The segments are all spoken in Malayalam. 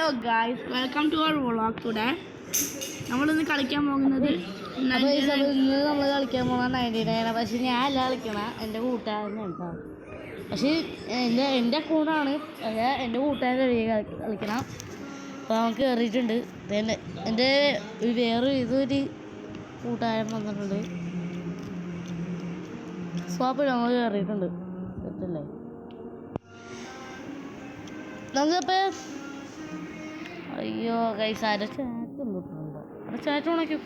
Hello guys, welcome to our vlog. Today നമ്മളിന്ന് കളിക്കാൻ പോകുന്നത് നമ്മൾ കളിക്കാൻ പോകുന്ന 99. പക്ഷെ ഞാനല്ല കളിക്കണ, എൻ്റെ കൂട്ടുകാരനെ കേട്ടോ. പക്ഷേ എൻ്റെ അക്കൗണ്ടാണ്, എൻ്റെ കൂട്ടുകാരൻ്റെ കളിക്കണം. അപ്പോൾ അവൻ കയറിയിട്ടുണ്ട്. എൻ്റെ വേറെ ഇതൊരു കൂട്ടുകാരൻ വന്നിട്ടുണ്ട്. സ്വാപ്പിൽ നമ്മൾ കയറിയിട്ടുണ്ട്. സെറ്റല്ലേ? നമുക്കിപ്പോൾ അയ്യോ ഗൈസ്, ആരോ ചാറ്റ് ഒന്നിട്ടുണ്ട്. അവിടെ ചാറ്റ് ഉണക്കും.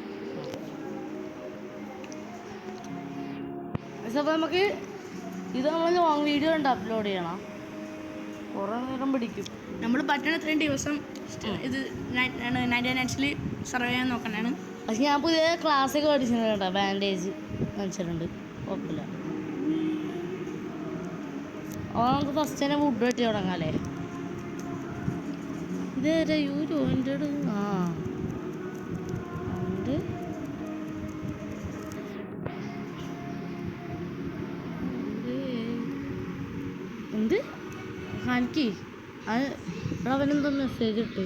അപ്പോൾ നമുക്ക് ഇത് നമ്മൾ ലോങ് വീഡിയോ ഉണ്ട് അപ്ലോഡ് ചെയ്യണം. കുറേ നേരം പിടിക്കും. നമ്മൾ പറ്റണത്രയും ദിവസം ഇത് 99 സർവേ ചെയ്യാൻ നോക്കണതാണ്. പക്ഷെ ഞാൻ പുതിയ ക്ലാസ്സൊക്കെ പഠിച്ചിട്ടുണ്ട് കേട്ടോ. ബാൻഡേജ് മനസ്സിലുണ്ട്, കുഴപ്പമില്ല. അപ്പോൾ നമുക്ക് ഫസ്റ്റ് തന്നെ വുഡ് വെട്ടി തുടങ്ങാമല്ലേ? ഇതേരെ യു ജോയിൻറ്റഡ്. ആ ഉണ്ട്. എന്ത് ഹാൻകി അത് അവനെന്തോ മെസ്സേജ് ഇട്ട്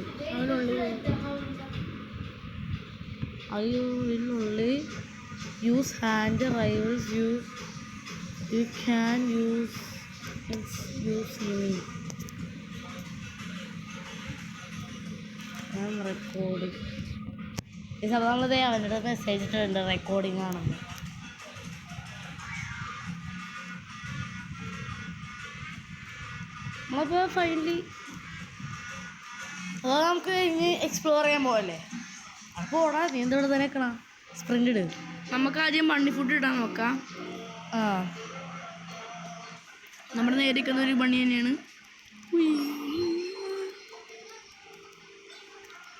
അവനുള്ളിൽ use hand rivals you can use me. Recording ഈ സംഭവങ്ങളതേ അവൻ്റെ മെസ്സേജ് ഇട്ടിട്ടുണ്ട്, റെക്കോർഡിങ് ആണെന്ന്. നമ്മളപ്പോൾ ഫൈനലി അത് നമുക്ക് ഇനി എക്സ്പ്ലോർ ചെയ്യാൻ പോകല്ലേ? അപ്പോൾ ഓടാ, നീ എന്തോടെ തന്നെ നിൽക്കണം. സ്പ്രിൻ്റ് ഇട്. നമുക്ക് ആദ്യം ബണ്ണി ഫുഡ് ഇടാൻ നോക്കാം. ആ, നമ്മുടെ നേരിക്കുന്ന ഒരു ബണ്ണി തന്നെയാണ്.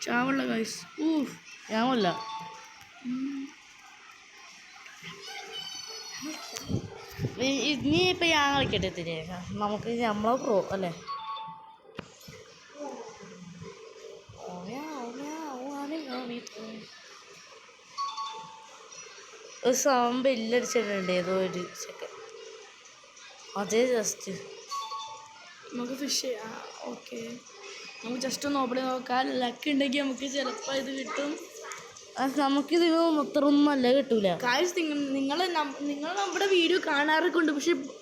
ചാവുള്ള ഗൈസ്. ഞാനല്ല, ഇനി ഇപ്പം ഞാൻ കളിക്കട്ടെ തിരികെ. നമുക്ക് നമ്മളെ പ്രോ അല്ലേ? ഒരു സൗണ്ട് ബെല്ലടിച്ചിട്ടുണ്ട് ഏതോ ഒരു സെക്കൻഡ്. അതേ ജസ്റ്റ് നമുക്ക് ഫിഷ് ചെയ്യാം. ഓക്കെ, നമുക്ക് ജസ്റ്റ് ഒന്ന് ഓപ്പൺ ചെയ്ത് നോക്കാം. ലക്ക് ഉണ്ടെങ്കിൽ നമുക്ക് ചിലപ്പോൾ ഇത് കിട്ടും. നമുക്കിത് അത്രയൊന്നും നല്ല കിട്ടൂല. ഗായ്സ്, നിങ്ങൾ നമ്മുടെ വീഡിയോ കാണാറൊക്കെ ഉണ്ട്,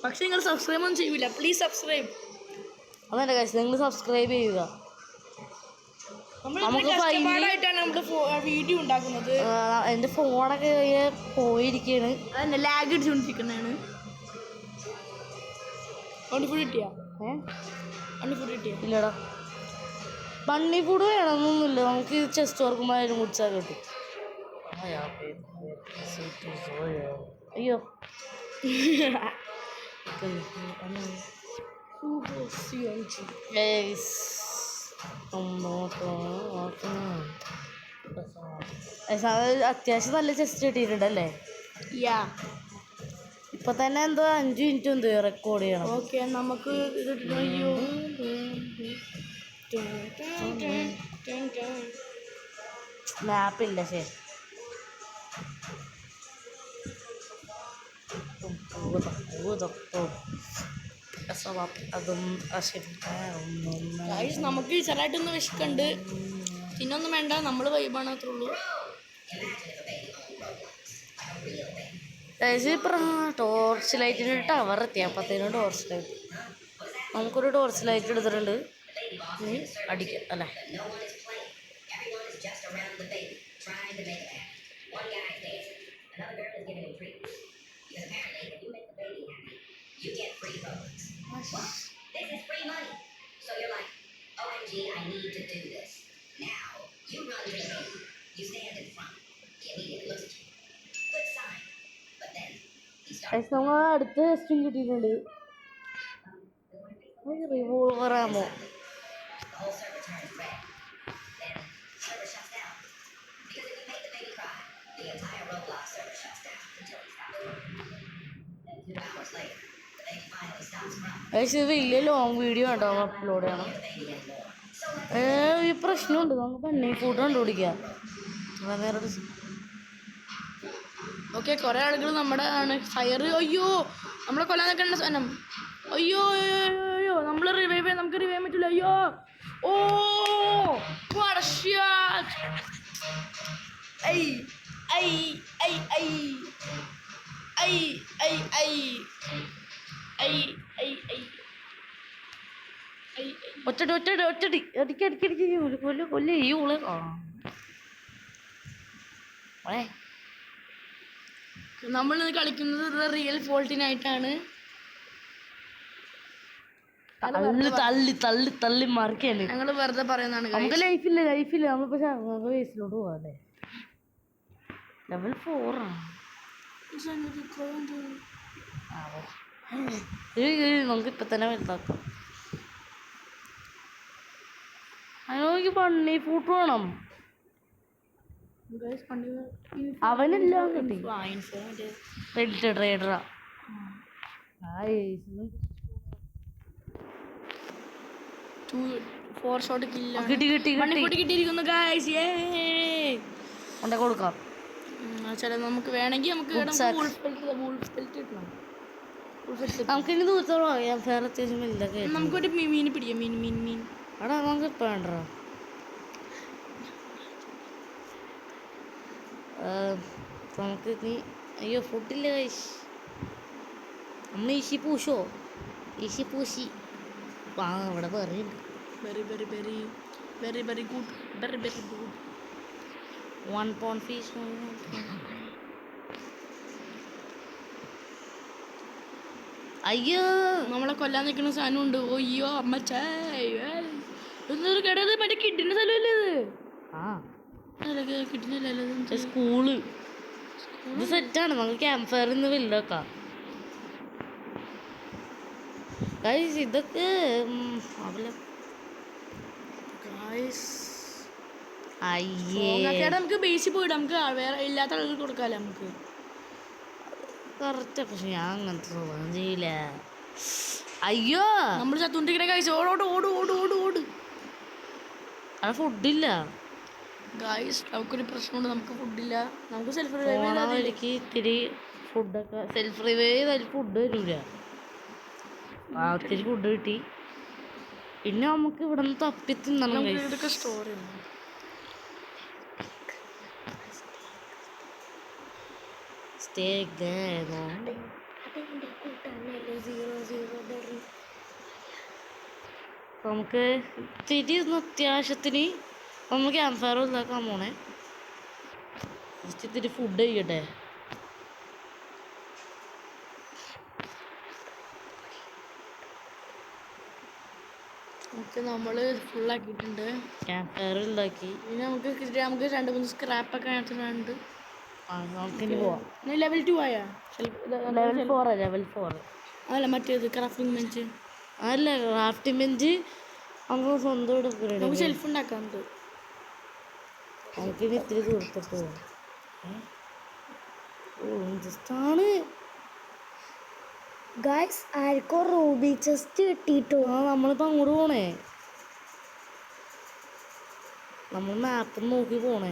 പക്ഷെ നിങ്ങൾ സബ്സ്ക്രൈബ് ഒന്നും ചെയ്യൂല. Please subscribe. അതല്ല ഗായ്സ്, നിങ്ങൾ സബ്സ്ക്രൈബ് ചെയ്യുക. നമുക്ക് കഷ്ടപ്പാടായിട്ടാണ് നമ്മൾ വീഡിയോ ഉണ്ടാക്കുന്നത്. എൻ്റെ ഫോണൊക്കെ പോയിരിക്കുകയാണ്. അതന്നെ ലാഗ് അടിച്ചുകൊണ്ടിരിക്കുന്നതാണ്. ഫുഡ് കിട്ടിയാ? ഫുഡ് കിട്ടിയ? ഇല്ലടാ, ബണ്ണി ഫുഡ് വേണമെന്നൊന്നുമില്ല. നമുക്ക് ചെസ്റ്റ് വർക്കുമ്പോൾ അതിനും കുടിച്ചാൽ കിട്ടും. അയ്യോ അത്യാവശ്യം നല്ല ചെസ്റ്റ് കിട്ടിയിട്ടുണ്ടല്ലേ? ഇപ്പൊ തന്നെ എന്തോ 5 മിനിറ്റ് എന്തോ റെക്കോർഡ് ചെയ്യണം. ഓക്കെ, നമുക്ക് മാപ്പില്ല. ശരി, അതും നമുക്ക് ചെറുതായിട്ടൊന്ന് വിശക്കുണ്ട്. പിന്നൊന്നും വേണ്ട, നമ്മൾ വൈബാണ്, അത്രേ ഉള്ളൂ. ടോർച്ച് ലൈറ്റിന് ടവർ എത്തി. അപ്പത്തേനും ടോർച്ച് ലൈറ്റ്, നമുക്കൊരു ടോർച്ച് ലൈറ്റ് എടുത്തിട്ടുണ്ട്. അടിക്കാം അല്ലേ? നമ്മൾ അടുത്ത ടെസ്റ്റും കിട്ടിയിട്ടുണ്ട്. റിവോൾവർ ആമോ? പക്ഷേ വലിയ ലോങ് വീഡിയോ ഉണ്ടോ അപ്ലോഡ് ചെയ്യണം. ഈ പ്രശ്നമുണ്ട്. നമുക്ക് ബണ്ണി ഫുഡ് കണ്ടുപിടിക്കാം. വേറെ ഓക്കെ, കുറേ ആളുകൾ നമ്മുടെ ആണ് ഫയർ. അയ്യോ, നമ്മളെ കൊല്ലാൻ നിൽക്കേണ്ട സാധനം. അയ്യോ, നമുക്ക് റിവൈവ് ചെയ്യാൻ പറ്റില്ല. അയ്യോ, ഓ ഒറ്റടി ഒറ്റടി ഒറ്റടി അടിക്ക് അടിക്ക് അടിക്ക് കൊല്ല കൊല്ല ഈ ഉള് നമ്മൾ കളിക്കുന്നത് റിയൽ ഫോൾട്ടിനായിട്ടാണ്. തള്ളി തള്ളി തള്ളി തള്ളി മറിക്കല്ലേ. ഞങ്ങൾ വെറുതെ പറയുന്നതാണ്. നമുക്ക് ലൈഫില്ല നമ്മളിപ്പോ നമുക്ക് വേസിലോട്ട് പോവാല്ലേ. ലെവൽ 4 ആണ്. നമുക്ക് ഇപ്പൊ തന്നെ വലുതാക്കാം. അതിനോക്ക് പണ്ണി ഫൂട്ട് വേണം. അവനെല്ലാം കിട്ടി. ട്രേഡറാ. കിട്ടിയിരിക്കുന്നു ഗായ്സ്. കൊണ്ടേ കൊടുക്കാം. നമുക്ക് വേണമെങ്കിൽ നമുക്കിനി ദൂരത്തോളം അറിയാം. വേറെ അത്യാവശ്യം വലുതൊക്കെ നമുക്കൊരു മീൻ പിടിക്കാം. മീൻ അവിടെ നമുക്ക് ഇപ്പം വേണ്ട. നമുക്ക് നീ അയ്യോ ഫുഡില്ല കഴിച്ച് നമ്മൾ ഈശി പൂശോ ഈശി പൂശി അവിടെ പറയുന്നുണ്ട്. Very very very very very good. Very very good. 1 pound fish. അയ്യോ നമ്മളെ കൊല്ലാൻ നിൽക്കുന്ന സാധനം ഉണ്ട്. അയ്യോ അമ്മച്ചേ എന്നൊരു കിടത് മറ്റേ കിട്ടുന്ന സ്ഥലമല്ലേ ഇത്? കിട്ടുന്നില്ലല്ലോ. സ്കൂള് ഇത് സെറ്റാണ്. നമുക്ക് ക്യാമ്പ് ഫയർ ഇന്ന് വലുതാക്കാം. ഇതൊക്കെ നമുക്ക് ബേസിൽ പോയിടാം. നമുക്ക് വേറെ ഇല്ലാത്ത ആളുകൾ കൊടുക്കാല്ലേ നമുക്ക്. കറക്റ്റ്. പക്ഷെ ഞാൻ അങ്ങനത്തെ സ്വഭാവം ചെയ്യില്ല. അയ്യോ നമ്മൾ ചത്തുണ്ടിങ്ങനെ കഴിച്ചു. ഓടോട് ഓട് ഓട് ഓട് ഓട്. അവിടെ ഫുഡില്ല ഗായ്സ്. നമുക്കൊരു പ്രശ്നമുണ്ട്. നമുക്ക് ഫുഡില്ല. നമുക്ക് സെൽഫ് റിവൈവ് ഇത്തിരി ഫുഡൊക്കെ സെൽഫ് റിവൈവ് ചെയ്താൽ ഫുഡ് തരൂല. ഒത്തിരി ഫുഡ് കിട്ടി. പിന്നെ നമുക്ക് ഇവിടെ നിന്ന് തപ്പി തിന്നണം. ഇതൊക്കെ സ്റ്റോറി നമുക്ക് ഇത്തിരി അത്യാവശ്യത്തിന് നമ്മൾ ക്യാമ്പ് ഫയർ ഇതാക്കാൻ പോണേ. ജസ്റ്റ് ഇത്തിരി ഫുഡ് കഴിക്കട്ടെ. നമ്മൾ ഫുള്ളാക്കിയിട്ടുണ്ട്. ക്യാമ്പ് ഫയർ ഉണ്ടാക്കി. പിന്നെ നമുക്ക് 2-3 സ്ക്രാപ്പൊക്കെ എടുത്തിട്ടുണ്ട്. നമുക്കിനി പോവാം. ലെവൽ 2 ആയാ? ലെവൽ 4 അല്ല മറ്റേത് ക്രാഫ്റ്റിംഗ് ബെഞ്ച്. അല്ല ക്രാഫ്റ്റിംഗ് ബെഞ്ച് നമുക്ക് സ്വന്തം എടുക്കണം. നമുക്ക് ഷെൽഫ് ഉണ്ടാക്കാറുണ്ട്. നമുക്കിനി ഇത്തിരി ദൂരത്തോട്ട് പോവാം. ജസ്റ്റാണ് ഗായ്സ്. ആർക്കോ റൂബി ചെസ്റ്റ് കിട്ടിയിട്ടോ? നമ്മളിപ്പോൾ അങ്ങോട്ട് പോണേ. നമ്മൾ മാപ്പ് നോക്കി പോണേ.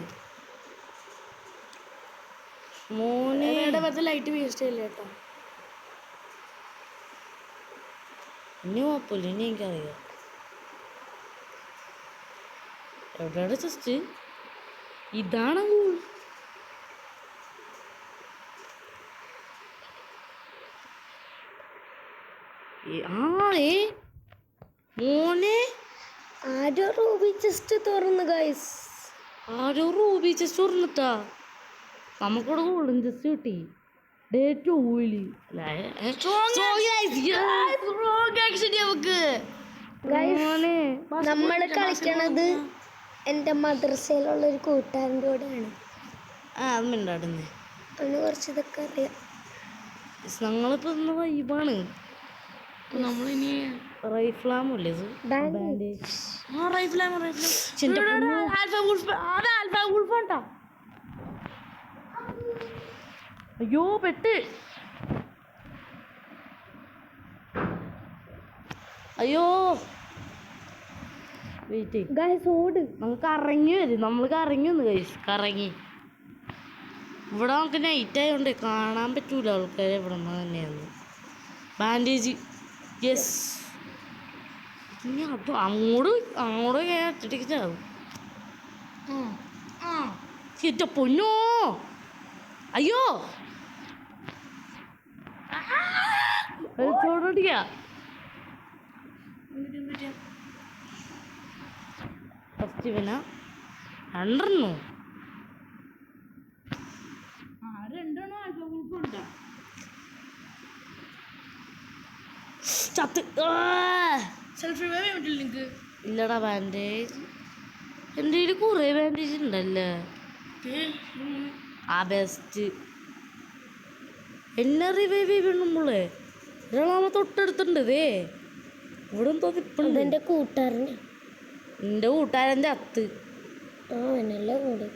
മോനെ ലൈറ്റ് വേസ്റ്റ് ചെയ്യില്ല കേട്ടോ. ഇനി കുഴപ്പമില്ല. ഇനി എനിക്കറിയാം എവിടെയാണ് ചെസ്റ്റ്. ഇതാണ് മോനെ. ആരോ റൂബി ചെസ്റ്റ് തുറന്നു ഗായ്സ്. ആരോ റൂബി ചെസ്റ്റ് തുറന്നിട്ടാ. നമുക്കിവിടെ ഗോൾഡൻ ചെസ്റ്റ് കിട്ടി. ഡേ 2 നമ്മൾ കളിക്കണത് എൻ്റെ മദ്രസയിലുള്ള ഒരു കൂട്ടുകാരൻ്റെ കൂടെയാണ്. അത് മിണ്ടാടുന്നേ. അവന് കുറച്ച് ഇതൊക്കെ അറിയാം. ഞങ്ങളിപ്പോ ഇന്ന് വൈബാണ്. നമ്മളിനി റൈഫിളാമല്ലേ ഇത്? അയ്യോ പെട്ട്. അയ്യോ വെയിറ്റ് ഗായ്സ് ഓട്. നമുക്ക് കറങ്ങി വരും. നമ്മൾ കറങ്ങി ഒന്ന് കഴിച്ചു. കറങ്ങി ഇവിടെ നമുക്ക് നൈറ്റ് ആയതുകൊണ്ട് കാണാൻ പറ്റൂല ആൾക്കാരെ. ഇവിടെ നിന്ന് തന്നെയാണ് ബാൻഡേജ്. യെസ്. ഇനി അത് അങ്ങോട്ട് അച്ചടിക്ക് ചാവും. എന്റെ പൊന്നോ. അയ്യോ ചോടിക്കാ. ഫസ്റ്റ് ഇവനാ 2 രണ്ടെണ്ണം ആൽഫ ഗ്രൂപ്പുണ്ടാ ചത്ത് സെൽഫ് റിവൈവ് ചെയ്യാൻ പറ്റില്ല നിനക്ക് ഇല്ലടാ ബാൻഡേജ് എൻ്റെ കയ്യിൽ കുറേ ബാൻഡേജ് ഉണ്ടല്ലേ ആ ബെസ്റ്റ് എന്നെ റിവൈവ് ചെയ്യണമ്പളേ ഒരാളാമ തൊട്ടടുത്തുണ്ട് ദേ ഇവിടെ എന്തോ ഇപ്പുണ്ട് അതെന്റെ കൂട്ടുകാരന് എൻ്റെ കൂട്ടുകാരൻ്റെ അത്ത് അവനല്ലേ കൂടി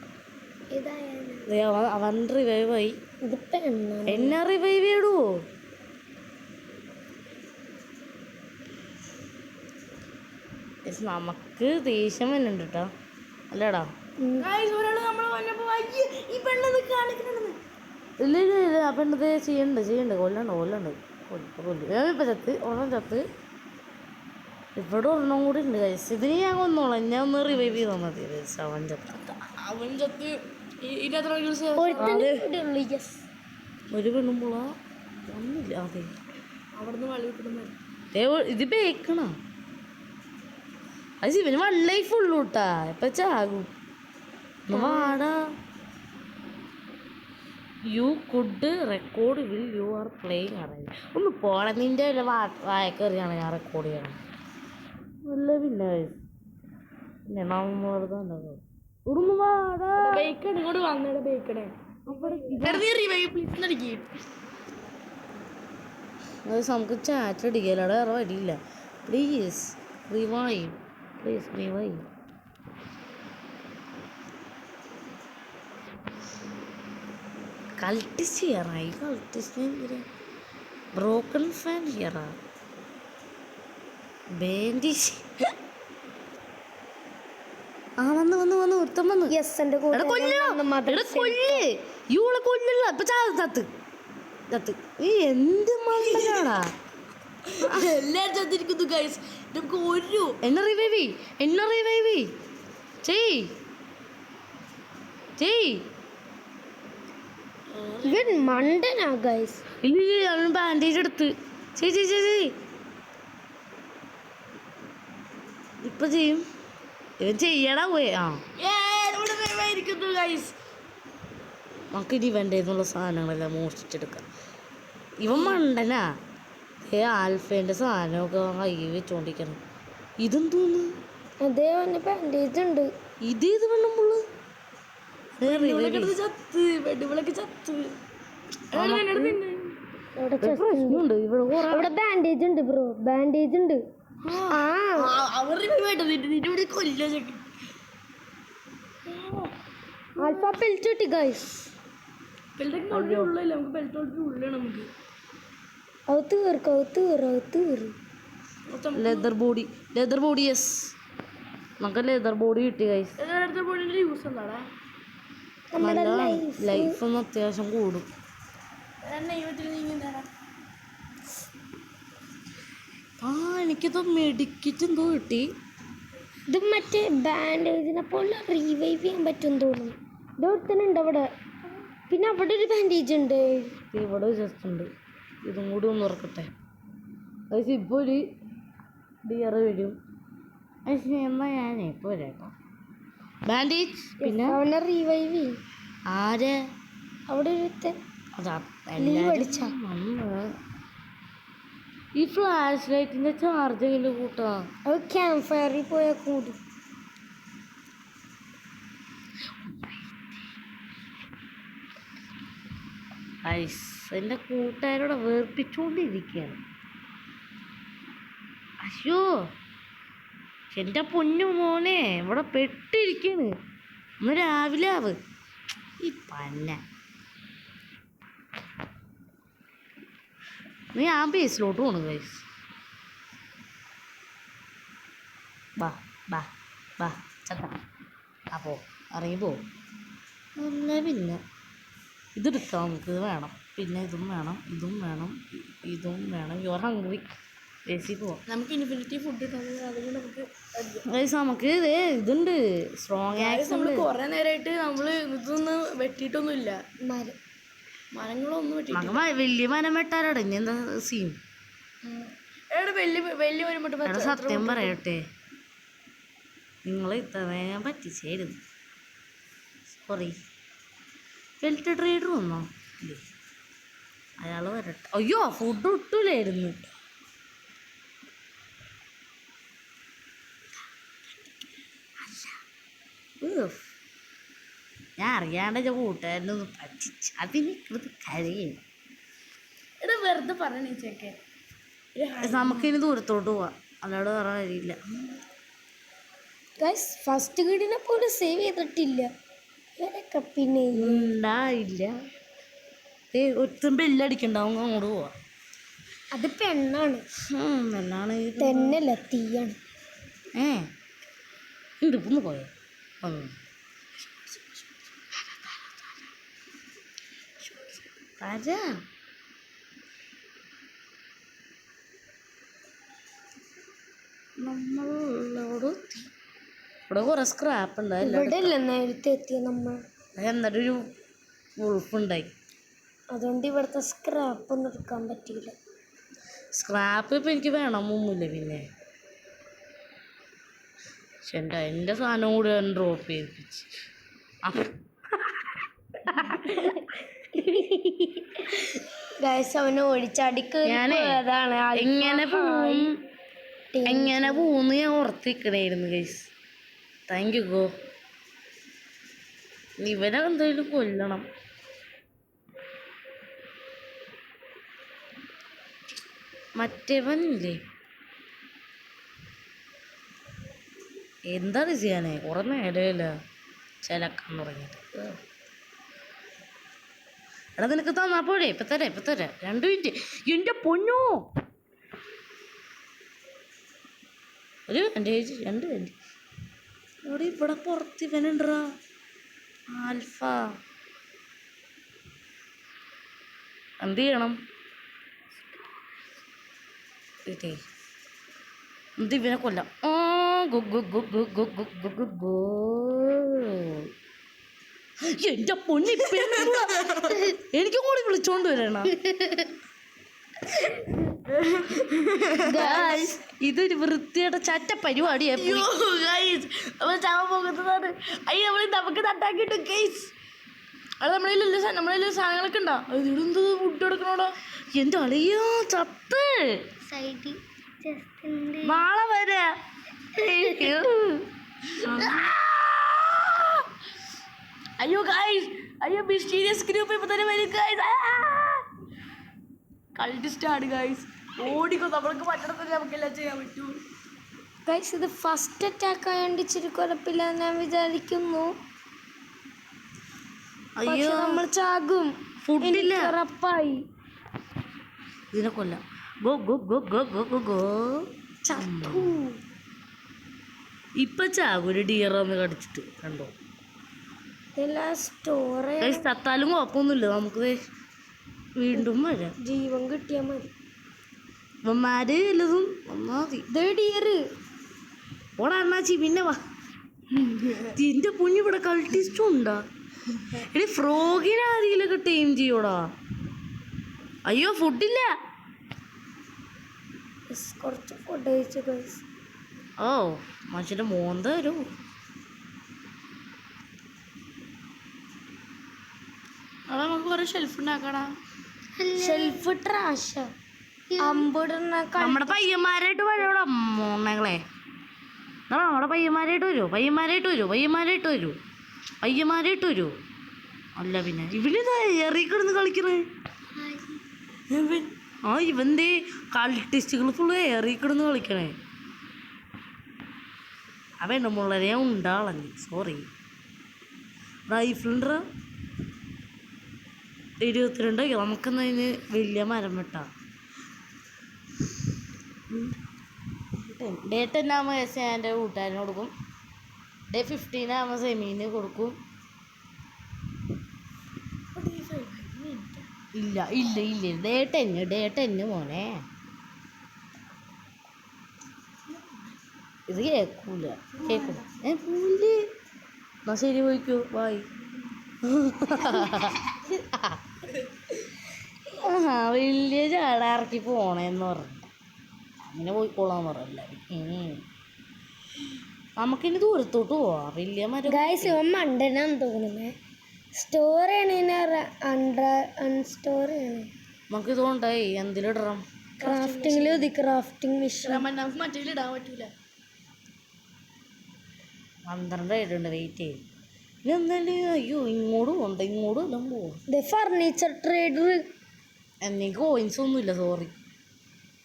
ഇതായാലും ദേ അവൻ റിവൈവ് ആയി ഇതിപ്പോ എന്നാണ് എന്നെ റിവൈവ് ചെയ്യടുവോ നമുക്ക് ദേഷ്യം വരുന്നുണ്ട് കേട്ടോ അല്ലേടാ ഒരാള് നമ്മളെ വന്നപ്പോ അയ്യേ ഈ പെണ്ണത് കാണിക്കണെന്ന് ഇല്ല ഇല്ല ഇല്ല ആ പെണ്ണത് ചെയ്യണ്ട് കൊല്ലണ്ട് ഇപ്പം ചത്ത് ഒരെണ്ണം ചത്ത് ഇവിടെ ഒരെണ്ണം കൂടി ഉണ്ട് കൈസ് ഇതിന് ഞാൻ കൊന്നോളാം ഞാൻ ഒന്ന് റിവൈവ് ചെയ്താൽ മതി കൈസ് അവൻ ചത്ത് അവൻ ചത്ത് ഇരുപത്തി ഒരു പെണ്ണുമ്പോൾ ഒന്നുമില്ല അതെ അവിടുന്ന് വളി വിട്ടിടുന്ന ഇത് ബേക്കണ അത് ഇവന് 1 ലൈഫ് ഉള്ളൂ കേട്ടാ ഇപ്പൊ ചാകും വാടാ you could record will you are playing അറിയില്ല ഒന്ന് പോളെ നിൻ്റെ വായക്കറിയാണ് ഞാൻ റെക്കോർഡ് ചെയ്യണം അല്ല പിന്നെ നമ്മളിന്ന് വാടാ ബേക്കണ ഇങ്ങോട്ട് വന്നേടെ ബേക്കണേ നമുക്ക് ചാറ്റ് അടിക്കലടെ വേറെ വഴിയില്ല പ്ലീസ് റിവൈവ് കൾട്ടിസ്റ്റ് ഹിയറായി കൾട്ടിസ്റ്റ് ബ്രോക്കൺ ഫാൻ ഹിയറാ ബാൻഡേജ് ആ വന്ന് ഒരുത്തം വന്ന് യെസ് എന്റെ കൊല്ല് യൂളെ കൊല്ലില്ല ഇപ്പൊ ചത്ത് നീ എന്ത് മണ്ടനാടാ എല്ലാരും ചത്തിരിക്കുന്നു ഗൈസ് നമുക്ക് ഒരു എന്നെ റിവൈവ് ചെയ് ഇവൻ മണ്ടനാ ഗൈസ് ഇല്ല ബാൻഡേജ് എടുത്ത് ചെയ് ഇപ്പൊ ചെയ്യും ഇവൻ ചെയ്യടാ പോയെ ആ ഇരിക്കുന്നു ഗൈസ് നമുക്ക് ഇനി വേണ്ടതെന്നുള്ള സാധനങ്ങളെല്ലാം മോഷ്ടിച്ചെടുക്കാം ഇവൻ മണ്ടനാ ആൽഫേൻ്റെ സാധനമൊക്കെ കൈ വെച്ചോണ്ടിരിക്കണം ഇതെന്തോന്ന് അതേ അവന് ബാൻഡേജ് ഉണ്ട് ഇതേത് വെള്ളമുള്ള ചത്ത് വെടിവിളക്ക് ചത്ത് അവിടെ പ്രശ്നമുണ്ട് ഇവിടെ അവിടെ ബാൻഡേജ് ഉണ്ട് ബ്രോ ബാൻഡേജ് ഉണ്ട് ആ അവർ നിന്റെ കൊല്ലോ ചെക്ക് ആൽഫ ബെൽറ്റ് കിട്ടി ഗൈസ് ബെൽറ്റൊക്കെ ഉള്ളില്ല നമുക്ക് ബെൽറ്റ് ഉള്ളിലാണ് നമുക്ക് അകത്ത് കയറി ലെതർ ബോഡി യെസ് നമുക്ക് ലെതർ ബോഡി കിട്ടി ഗൈസ് യൂസ് എന്താടാ നമ്മുടെ ലൈഫ് ഒന്ന് അത്യാവശ്യം കൂടും എനിക്കത് മെഡിക്കറ്റ് എന്തോ കിട്ടി ഇത് മറ്റേ ബാൻഡേജിനെ പോലെ റീവൈവ് ചെയ്യാൻ പറ്റും തോന്നുന്നു ഇത് ഒരുത്തനുണ്ട് അവിടെ പിന്നെ അവിടെ ഒരു ബാൻഡേജ് ഉണ്ട് ഇവിടെ ജസ്റ്റ് ഉണ്ട് ഇതും കൂടി ഒന്ന് ഉറക്കട്ടെ പക്ഷേ ഇപ്പോൾ ഒരു ഡിയർ വരും പക്ഷേ എന്നാൽ ഞാനേ ഇപ്പോൾ വരാട്ടോ ബാൻഡേജ് പിന്നെ അവനെ റീവൈവ് ചെയ്യും ആരെ അവിടെ ഒരുത്തൻ അതാ അടിച്ചാ? ഈ ഫ്ലാഷ് ലൈറ്റിൻ്റെ ചാർജ് എങ്ങനെ കൂട്ടാ അത് ക്യാമ്പ് ഫയറിൽ പോയാൽ കൂടും ഐസ് എൻ്റെ കൂട്ടുകാരോടെ വേർപ്പിച്ചുകൊണ്ടിരിക്കുകയാണ് അയ്യോ എൻ്റെ പൊന്നു മോനെ ഇവിടെ പെട്ടിരിക്കാണ് ഇന്ന് രാവിലെ ആവ് ഈ പന്ന നീ ആ ബേസിലോട്ട് പോണു ഗൈസ് ബാ ചത്ത അപ്പോൾ ഇറങ്ങി പോവും അല്ല പിന്നെ ഇതെടുക്കാം നമുക്ക് ഇത് വേണം പിന്നെ ഇതും വേണം യുവർ ഹംഗ്രി ബേസിൽ പോവാം നമുക്ക് ഇൻഫിനിറ്റി ഫുഡ് അതുകൊണ്ട് നമുക്ക് ഗൈസ് നമുക്ക് ഇതുണ്ട് സ്ട്രോങ് ആക്സ് നമ്മൾ ഉണ്ട് കുറെ നേരമായിട്ട് നമ്മൾ ഇതൊന്നും വെട്ടിയിട്ടൊന്നുമില്ല മരം മരങ്ങളൊന്നും വെട്ടിയിട്ടില്ല നമുക്ക് വലിയ മരം വെട്ടാനാണ് ഇനി എന്താ സീൻ എവിടെ വലിയ വലിയ വരുമ്പോട്ട് എടാ സത്യം പറയട്ടെ നിങ്ങളെ ഇത്രയും പറ്റിച്ചായിരുന്നു. സോറി. ബെൽറ്റ് ട്രേഡർ വന്നോ? ഇല്ലേ, അയാൾ വരട്ടെ. അയ്യോ ഫുഡ് ഒട്ടൂലായിരുന്നു. ഞാൻ അറിയാണ്ട് കൂട്ടുകാരനൊന്ന് പറ്റിച്ച് അതിന് കരയും. എടാ വെറുതെ പറയണേ ചേക്കെ. നമുക്കിനി ദൂരത്തോട്ട് പോവാം, അല്ലാണ്ട് വേറെ കാര്യമില്ല. ഗൈസ് ഫസ്റ്റ് ഗൈഡിനെ പോലെ സേവ് ചെയ്തിട്ടില്ല. ഇവരൊക്കെ പിന്നെ ഉണ്ടായില്ല. ഒത്തും ബെല്ലടിക്കണ്ടാവും, അങ്ങോട്ട് പോവാം. അത് പെണ്ണാണ്, നല്ലാണ്. തെന്നല്ല തീയാണ്. ഇതിപ്പൊന്ന് പോയോ? രാജാ നമ്മളോട് ഇവിടെ കുറെ സ്ക്രാപ്പ് ഉണ്ടായില്ല. ഇവിടെ അല്ല നേരത്തെ എത്തിയ നമ്മൾ. എന്നിട്ടൊരു ഉൾപ്പുണ്ടായി. അതുകൊണ്ട് ഇവിടുത്തെ സ്ക്രാപ്പ് ഒന്നും എടുക്കാൻ പറ്റിയില്ല. സ്ക്രാപ്പ് ഇപ്പം എനിക്ക് വേണമൊന്നുമില്ല. പിന്നെ പക്ഷെ എൻ്റെ സാധനം കൂടി ഡ്രോപ്പ് ചെയ്യിപ്പിച്ച്. ഗൈസ് അവനെ ഓടിച്ചാടിക്ക് എങ്ങനെ പോന്ന് ഞാൻ ഓർത്തിക്കണായിരുന്നു ഗൈസ്. Thank you go. ഇവനെ എന്തായാലും കൊല്ലണം. മറ്റേവനില്ലേ, എന്താണ് ചെയ്യാനേ? കുറെ നേരമില്ല ചിലക്കാൻ തുടങ്ങിയിട്ട്. എടാ നിനക്ക് തന്നാ പോഴേ? ഇപ്പം തരാം 2 മിനിറ്റ്. എൻ്റെ പൊന്നോ, ഒരു ബാൻഡേജ് 2 മിനിറ്റ്. ഇവിടെ ഇവിടെ പുറത്ത് ഇവനുണ്ടാ ആൽഫ. എന്ത് ചെയ്യണം? ഇതേ എന്ത് ഇവനെ കൊല്ലാം. എൻ്റെ പൊന്നി എനിക്കും കൂടി വിളിച്ചോണ്ട് വരണം. ഇതൊരു വൃത്തിയുടെ ചറ്റ പരിപാടിയായി. ചാവാൻ പോകുന്നതാണ്. അയ്യോ നമുക്ക് തട്ടാക്കിട്ട് ഗൈസ്. അത് നമ്മളെ സാധനങ്ങളൊക്കെ ഉണ്ടോ? ഇതിടെന്ത് ഫുഡ് എടുക്കണോടാ? എൻ്റെ അളിയോ ചത്ത്. നാളെ വരെ. അയ്യോ ഗൈസ്, അയ്യോ മിസ്റ്റീരിയസ് ഗ്രൂപ്പ് ഇപ്പൊ തന്നെ വരും ഗൈസ്. കൾട്ടിസ്റ്റാണ് ഗൈസ്. ഓടിക്കോ, നമ്മൾക്ക് പറ്റണത്തില്ല, നമുക്കെല്ലാം ചെയ്യാൻ പറ്റൂ. ഗൈസ് ഇത് ഫസ്റ്റ് അറ്റാക്ക് ആയതുകൊണ്ട് ഇച്ചിരി കുഴപ്പമില്ല ഞാൻ വിചാരിക്കുന്നു. അയ്യോ നമ്മൾ ചാകും, ഫുഡില്ല, ഉറപ്പായി. ഇതിനെ കൊല്ലാം. Go go go go go go go. ചത്തു. ഇപ്പൊ ചാകും ഒരു ഡിയറൊന്ന് കടിച്ചിട്ട്. കണ്ടോ സ്റ്റോറി ചത്താലും കുഴപ്പമൊന്നുമില്ല, നമുക്ക് വീണ്ടും വരാം. ജീവൻ കിട്ടിയാൽ മതി. ഇവന്മാര് വല്ലതും വന്നാ മതി. ഡിയറ് ഓടാ അണ്ണാച്ചി. പിന്നെ വാ. തിൻ്റെ കുഞ്ഞിവിടെ കൾട്ടിസ്റ്റും ഉണ്ടാ. എടി ഫ്രോഗിനെ ആരെങ്കിലൊക്കെ ടൈം ചെയ്യോടാ. അയ്യോ ഫുഡില്ല. കുറച്ച് ഫുഡ് കഴിച്ചു ഗൈസ്. ഓ മനുഷ്യൻ്റെ മോന്ത വരൂ. അവിടെ നമുക്ക് കുറെ ഷെൽഫ് ഉണ്ടാക്കടാ. ഷെൽഫ് ട്രാഷ അമ്പിടുന്ന നമ്മുടെ പയ്യന്മാരായിട്ട് വരോടാ മോണങ്ങളെ. നമ്മുടെ പയ്യന്മാരായിട്ട് വരൂ. അല്ല പിന്നെ ഇവനിതാ ഏറിക്കിടന്ന് കളിക്കണേ. ഇവന്റെ കളിസ്റ്റുകൾ ഫുള്ള് ഏറിക്കിടന്ന് കളിക്കണേ. അവൻ മുള്ളരെ ഉണ്ടാളഞ്ഞ്. സോറി. റൈഫിളുണ്ടാ 22. നമുക്കെന്നാ ഇതിന് വലിയ മരം വെട്ടാം. ഡേ 10 ആകുമ്പോൾ ഞാൻ എൻ്റെ കൂട്ടുകാരന് കൊടുക്കും. ഡേ 15 ആകുമ്പോൾ സെമീന് കൊടുക്കും. ഇല്ല ഡേ 10 മോനെ. ഇത് കേൾക്കൂല. പൂല് എന്നാ ശരി പോയിക്കോ. ബായ്. വലിയ ചാടാറക്കി പോണേന്ന് പറഞ്ഞു. അങ്ങനെ പോയിക്കോളാന്ന് പറഞ്ഞു എല്ലാവരും. നമുക്കിനി ദൂരത്തോട്ട് പോവാം. വലിയ മരം ഗൈസ് ഇവൻ മണ്ടനാന്ന് തോന്നുന്നേ. സ്റ്റോറിയാണ് അൺസ്റ്റോറിയാണ്. നമുക്ക് ഇതുകൊണ്ടായി എന്തിലിടണം? ക്രാഫ്റ്റിംഗിൽ ക്രാഫ്റ്റിംഗ് മിഷൻ. നമുക്ക് മറ്റേ ഇടാൻ പറ്റൂല. 12 ആയിട്ടുണ്ട്. വെയിറ്റ് ചെയ്യും. ഇനി എന്തായാലും അയ്യോ ഇങ്ങോട്ടും ഉണ്ട്, ഇങ്ങോട്ടും എല്ലാം പോകും. Furniture trader. എനിക്ക് കോയിൻസ് ഒന്നുമില്ല, സോറി.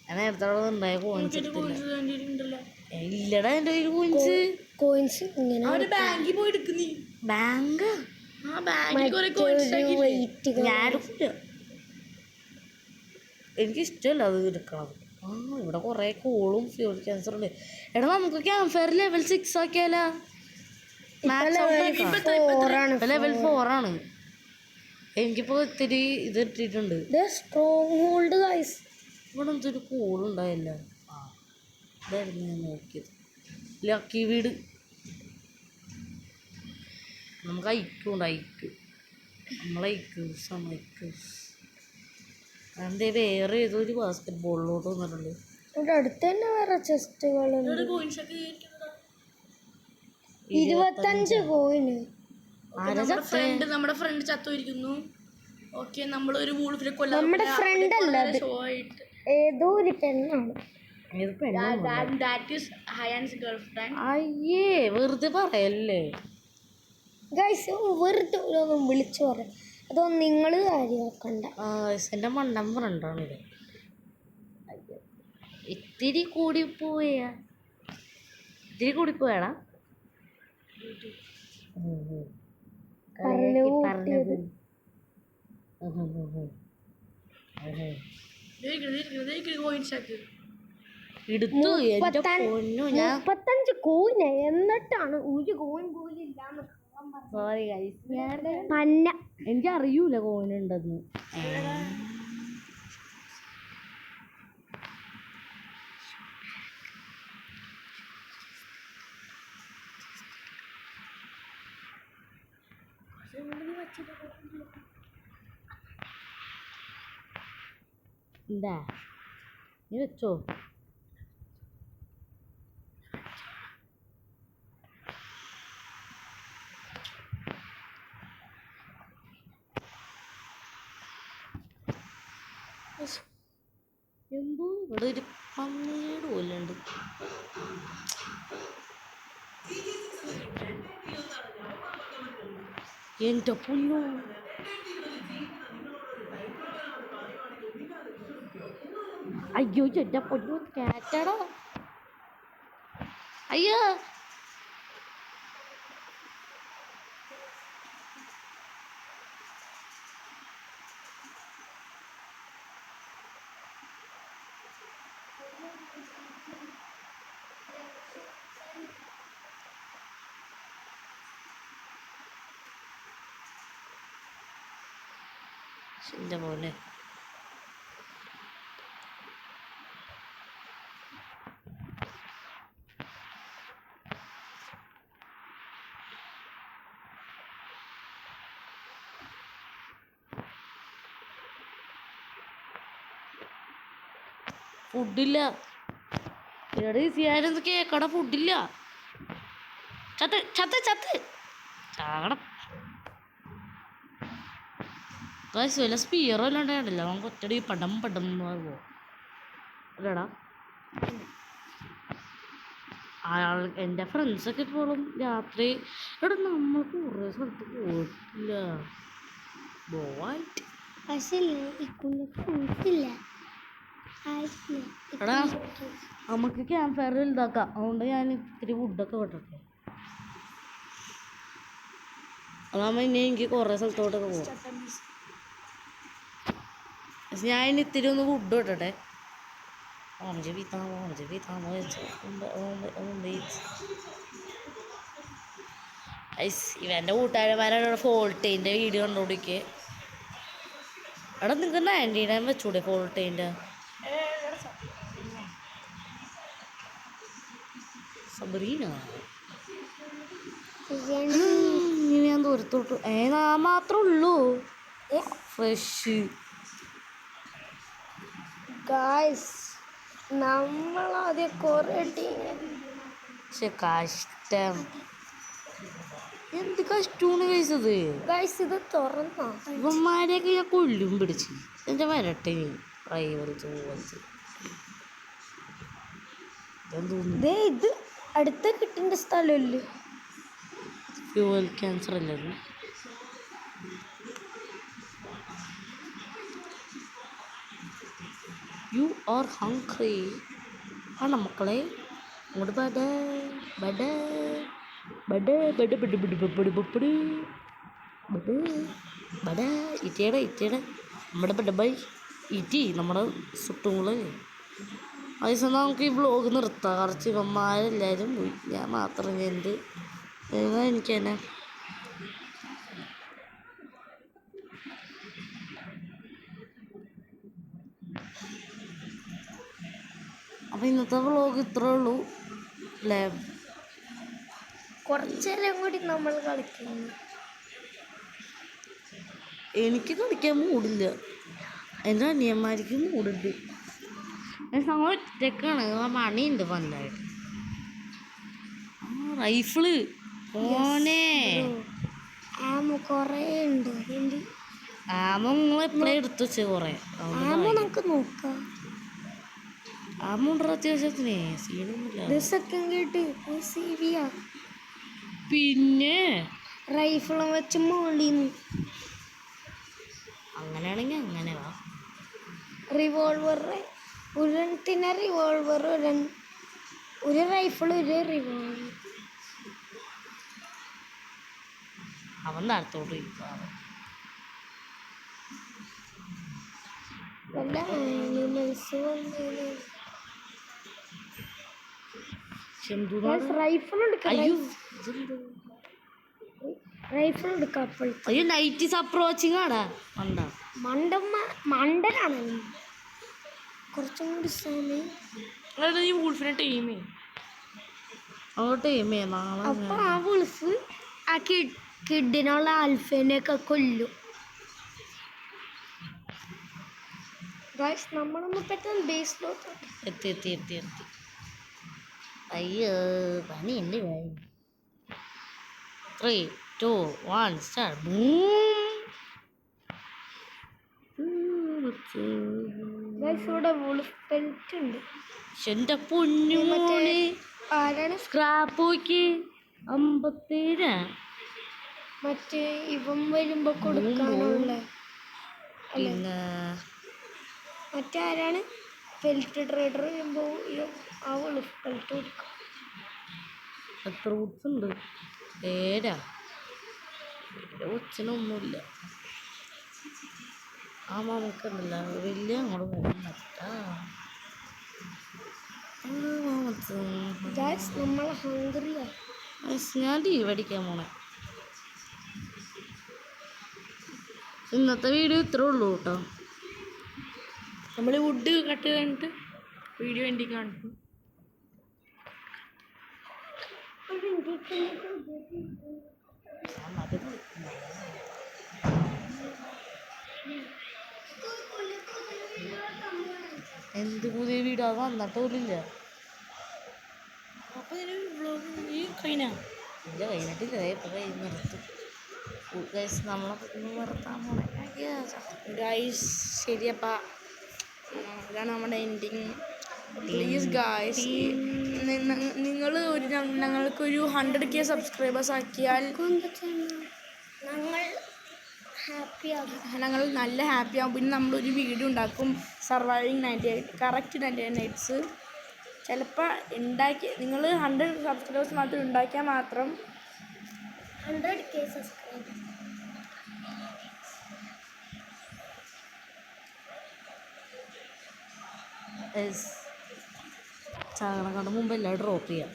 ഞാൻ നേരത്തെ ഉണ്ടായ കോയിൻസ് ഉണ്ടല്ലോ. ഇല്ലടാ എൻ്റെ കയ്യിൽ കോയിൻസ്. കോയിൻസ് ഇങ്ങനെ അവര് ബാങ്കിൽ പോയി എടുക്കുന്നീ. ബാങ്ക് ആ ബാങ്കിൽ കുറെ കോയിൻസ് വെയിറ്റ്. ഞാനെടുക്കില്ല, എനിക്കിഷ്ടമല്ല അത് എടുക്കണത്. ഇവിടെ കുറേ കോളും ഫ്യൂൽ ക്യാൻസർ ഉണ്ട്. എടാ നമുക്ക് ക്യാമ്പ് ഫയർ ലെവൽ 6 ആക്കിയാലോ? ലെവൽ 4 ആണ്. എനിക്കിപ്പോൾ ഇത്തിരി ഇത് ഇട്ടിട്ടുണ്ട്. Strong hold guys. ഇവിടെ എന്തൊരു കോളുണ്ടായില്ല. ഇതായിരുന്നു ഞാൻ നോക്കിയത്. ലക്കി വീട്. നമുക്ക് ഐക്കുണ്ട്, ഐക്ക്. നമ്മളൈക്ക് എന്തേ വേറെ ഏതൊരു ബാസ്കറ്റ് ബോളിലോട്ട് വന്നിട്ടുണ്ട്. ഇവിടെ അടുത്ത് തന്നെ വേറെ ചെസ്റ്റുകളുണ്ട്. 25 കോയിന്. നമ്മുടെ ഫ്രണ്ട് ചത്തുയിരിക്കുന്നു. ഓക്കെ, നമ്മളൊരു വൂൾഫിനെ കൊല്ലാൻ. നമ്മുടെ ഫ്രണ്ട് അല്ല, ഏതോ ഒരു പെണ്ണാണ്. അയ്യേ വെറുതെ പറയല്ലേ ഗൈസ്. വെറുതെ ഒന്നും വിളിച്ചു പറയാം. അതൊന്നും നിങ്ങൾ കാര്യമാക്കണ്ട. എൻ്റെ മണ്ടൻ ഫ്രണ്ടാണിത്. ഇത്തിരി കൂടിപ്പോയാ എടുത്തു. 35 കോയിന് എന്നിട്ടാണ് ഒരു കോയിൻ പോലും ഇല്ലാന്ന്. സോറി ഗൈസ്, എനിക്ക് അറിയൂല കോയിനുണ്ടെന്ന്. എന്താ നീ വെച്ചോ? എന്തോ ഇവിടെ ഒരു പന്നീട് പോലുണ്ട്. എൻ്റെ പൊന്നോ, അയ്യോ എൻ്റെ പൊന്നോ, കാറ്റടാ. അയ്യോ എൻ്റെ പോലെ ഫുഡില്ല. ഇവിടെ ഈസിയായിരുന്നു കേക്കട, ഫുഡില്ല. ചത്ത് ചത്ത് ചത്ത് ചാകണം. കാശ് വല്ല സ്പീയറോ എല്ലാം ഉണ്ടായിട്ടില്ല. നമുക്ക് ഒറ്റടി പടം പടം പോകുമോ അല്ലടാ. അയാൾ എൻ്റെ ഫ്രണ്ട്സൊക്കെ ഇപ്പോഴും രാത്രി എടാ നമ്മൾ കുറേ സ്ഥലത്ത് പോയിട്ടില്ല. ബോയ്റ്റ് എടാ നമുക്ക് ക്യാമ്പ് ഫയർ വലുതാക്കാം. അതുകൊണ്ട് ഞാൻ ഇത്തിരി വുഡൊക്കെ വിട്ടട്ടെ. അതാകുമ്പോൾ ഇനി എനിക്ക് കുറേ സ്ഥലത്തോട്ടൊക്കെ പോകാം. ഞാൻ ഇനി ഇത്തിരി ഒന്ന് വുഡ് വിട്ടട്ടെ. ഇവൻ്റെ കൂട്ടുകാരന്മാരാണ് ഫോൾട്ടേൻ്റെ വീഡിയോ കണ്ടുപിടിക്കുക. എടാ നിങ്ങൾക്ക് 99 വെച്ചൂടെ ഫോൾട്ടേൻ്റെ? സബറീന ഇനി ഞാൻ ദൂരത്തോട്ട് മാത്രമേ ഉള്ളൂ. ഫ്രഷ് ഗായ്സ് നമ്മളാദ്യം കുറേ ടീം പക്ഷെ കാശ് കഷ്ടം. എന്ത് കഷ്ടമാണ് കഴിച്ചത്. ഗൈസ് ഇത് തുറന്നോ? ഇവന്മാരെയൊക്കെ ഞാൻ കൊല്ലും പിടിച്ച്. എൻ്റെ വരട്ടെ ഡ്രൈവർ ചോദിച്ച് എന്തോന്നു. ദേ ഇത് അടുത്ത കിട്ടേണ്ട സ്ഥലമല്ലേ? ഫ്യൂവൽ ക്യാൻസർ അല്ലേ അത്? യു ആർ ഹംഗ്രി ആണോ മക്കളെ? ഇങ്ങോട്ട് ബട ബട ബട ബട ബട ബട ബട ബട ബട ബട ഇറ്റയുടെ നമ്മുടെ ബട ബൈ ഇറ്റി നമ്മുടെ സുട്ടുങ്ങള്. അതിസം നമുക്ക് ഈ വ്ലോഗ് നിർത്താം. കുറച്ച് ഇവന്മാരെല്ലാവരും പോയി, ഞാൻ മാത്രം എന്ത് എനിക്ക് തന്നെ. അപ്പം ഇന്നത്തെ വ്ലോഗ് ഇത്രേ ഉള്ളൂ അല്ലേ? കുറച്ചേരം കൂടി നമ്മൾ കളിക്കുന്നു. എനിക്ക് കളിക്കാൻ മൂടില്ല, എൻ്റെ അനിയന്മാർക്ക് മൂടുണ്ട്. ഞങ്ങൾ ഒറ്റക്കാണ്, മണിയുണ്ട് പണ്ടായിട്ട്. റൈഫിള് ഓനെ ആമ കുറേ ഉണ്ട്. എന്ത് ആമ നിങ്ങൾ എപ്പോഴും എടുത്തു വെച്ച് കുറേ ആമ നമുക്ക് നോക്കാം. ആമ ഉണ്ടോ അത്യാവശ്യത്തിന് സീനൊന്നുമില്ല. സെക്കൻഡ് കേട്ട് സീവിയ പിന്നെ റൈഫിളും വെച്ച് മോളിന്ന് അങ്ങനെയാണെങ്കിൽ അങ്ങനെ വാ. റിവോൾവർ ഒരെണ്ണത്തിന് റിവോൾവർ, ഒരു റൈഫിൾ, ഒരു റിവോൾവർ. അവൻ താഴത്തോട്ട് വല്ല ആനിമൽസ് റൈഫിൾ എടുക്കാം. റൈഫിൾ എടുക്കാം. അപ്പോഴത്തെ അയ്യോ നൈറ്റ് ഈസ് അപ്രോച്ചിങ് ആടാ മണ്ടനാണ്. കുറച്ചും കൂടി സമയം ഈ വൂൾഫിനെ ടീമേ അങ്ങോട്ട് നാളെ അപ്പൊ ആ വുൾഫ് ആ കിഡിനുള്ള ആൽഫേനെയൊക്കെ കൊല്ലും. ഗൈസ് നമ്മളൊന്ന് പെട്ടെന്ന് ബേസിലോട്ട് എത്തി. അയ്യോ പണിയുണ്ട്. 3, 2, 1 സ്റ്റാർട്ട്. ഗൈസ് ഇവിടെ വുൾഫ് പെൽറ്റ് ഉണ്ട്. എൻ്റെ പൊന്നുമോളെ ആരാണ്? സ്ക്രാപ്പ് നോക്കി 57. മറ്റേ ഇവൻ വരുമ്പോ കൊടുക്കാനുള്ള പിന്നെ മറ്റാരാണ്? പെൽറ്റ് ട്രേഡർ വരുമ്പോ ആ വുൾഫ് പെൽറ്റ് കൊടുക്കാം. എത്ര റൂട്ട്സ് ഉണ്ട്? 7. കൊച്ചിനൊന്നുമില്ല. ആ മാമക്കുണ്ടല്ല വലിയ അങ്ങോട്ട് വരുന്നട്ടാ. നമ്മൾ ഹംഗ്രിയാ. ഞാൻ ടീ അടിക്കാൻ പോണേ. ഇന്നത്തെ വീഡിയോ ഇത്രേ ഉള്ളൂ കേട്ടോ. നമ്മൾ വുഡ് കട്ട് കഴിഞ്ഞിട്ട് വീഡിയോ വേണ്ടി കാണിക്കും. എന്ത് പുതിയ വീഡിയോ അത് വന്നിട്ട് പോലില്ല. അപ്പൊ ഈ കഴിഞ്ഞാ എൻ്റെ കഴിഞ്ഞിട്ടില്ല, ഇപ്പം കൈ നിർത്തും. നമ്മളെ നിർത്താൻ പോണേ. ഗൈസ് ശരിയപ്പാ, ഇതാണ് നമ്മുടെ എൻഡിങ്. പ്ലീസ് ഗൈസ്, നിങ്ങൾ ഞങ്ങൾക്കൊരു 100K സബ്സ്ക്രൈബേഴ്സ് ആക്കിയാൽ ഞങ്ങൾ നല്ല ഹാപ്പി ആകും. പിന്നെ നമ്മളൊരു വീഡിയോ ഉണ്ടാക്കും, സർവൈവിങ് 98 കറക്റ്റ് 99 നൈറ്റ്സ്. ചിലപ്പോൾ ഉണ്ടാക്കി നിങ്ങൾ 100 സബ്സ്ക്രൈബേഴ്സ് മാത്രം ഉണ്ടാക്കിയാൽ മാത്രം 100K സബ്സ്ക്രൈബേഴ്സ്. ചാകണക്കാട് മുമ്പ് എല്ലാം ഡ്രോപ്പ് ചെയ്യാം.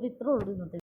ഇത്ര ഉള്ളൂ ഇന്നത്തെ